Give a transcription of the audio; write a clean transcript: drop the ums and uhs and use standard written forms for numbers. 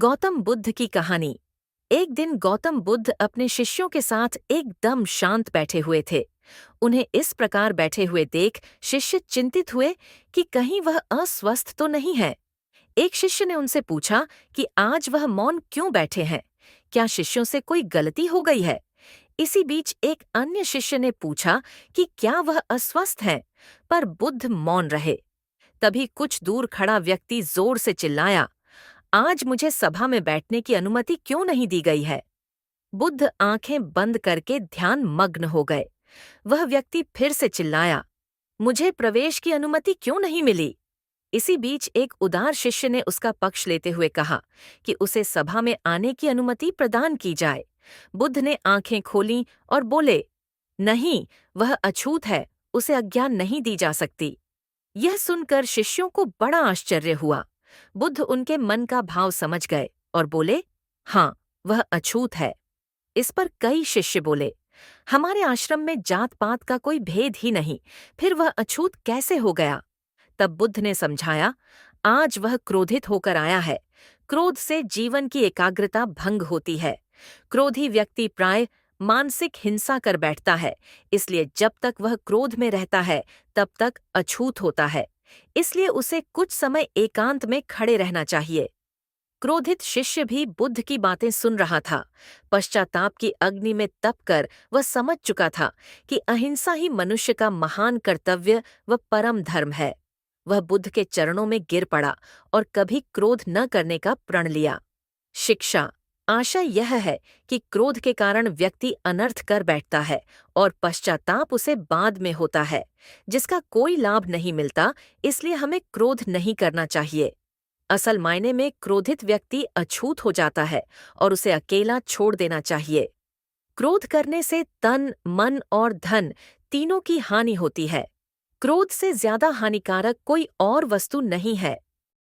गौतम बुद्ध की कहानी। एक दिन गौतम बुद्ध अपने शिष्यों के साथ एकदम शांत बैठे हुए थे। उन्हें इस प्रकार बैठे हुए देख शिष्य चिंतित हुए कि कहीं वह अस्वस्थ तो नहीं है। एक शिष्य ने उनसे पूछा कि आज वह मौन क्यों बैठे हैं। क्या शिष्यों से कोई गलती हो गई है? इसी बीच एक अन्य शिष्य ने पूछा कि क्या वह अस्वस्थ हैं, पर बुद्ध मौन रहे। तभी कुछ दूर खड़ा व्यक्ति जोर से चिल्लाया, आज मुझे सभा में बैठने की अनुमति क्यों नहीं दी गई है? बुद्ध आंखें बंद करके ध्यान मग्न हो गए। वह व्यक्ति फिर से चिल्लाया, मुझे प्रवेश की अनुमति क्यों नहीं मिली? इसी बीच एक उदार शिष्य ने उसका पक्ष लेते हुए कहा कि उसे सभा में आने की अनुमति प्रदान की जाए। बुद्ध ने आंखें खोलीं और बोले, नहीं, वह अछूत है, उसे आज्ञा नहीं दी जा सकती। यह सुनकर शिष्यों को बड़ा आश्चर्य हुआ। बुद्ध उनके मन का भाव समझ गए और बोले, हाँ, वह अछूत है। इस पर कई शिष्य बोले, हमारे आश्रम में जात पात का कोई भेद ही नहीं, फिर वह अछूत कैसे हो गया? तब बुद्ध ने समझाया, आज वह क्रोधित होकर आया है। क्रोध से जीवन की एकाग्रता भंग होती है। क्रोधी व्यक्ति प्राय मानसिक हिंसा कर बैठता है, इसलिए जब तक वह क्रोध में रहता है तब तक अछूत होता है। इसलिए उसे कुछ समय एकांत में खड़े रहना चाहिए। क्रोधित शिष्य भी बुद्ध की बातें सुन रहा था। पश्चाताप की अग्नि में तपकर वह समझ चुका था कि अहिंसा ही मनुष्य का महान कर्तव्य व परम धर्म है। वह बुद्ध के चरणों में गिर पड़ा और कभी क्रोध न करने का प्रण लिया। शिक्षा। आशय यह है कि क्रोध के कारण व्यक्ति अनर्थ कर बैठता है और पश्चाताप उसे बाद में होता है, जिसका कोई लाभ नहीं मिलता। इसलिए हमें क्रोध नहीं करना चाहिए। असल मायने में क्रोधित व्यक्ति अछूत हो जाता है और उसे अकेला छोड़ देना चाहिए। क्रोध करने से तन, मन और धन तीनों की हानि होती है। क्रोध से ज्यादा हानिकारक कोई और वस्तु नहीं है।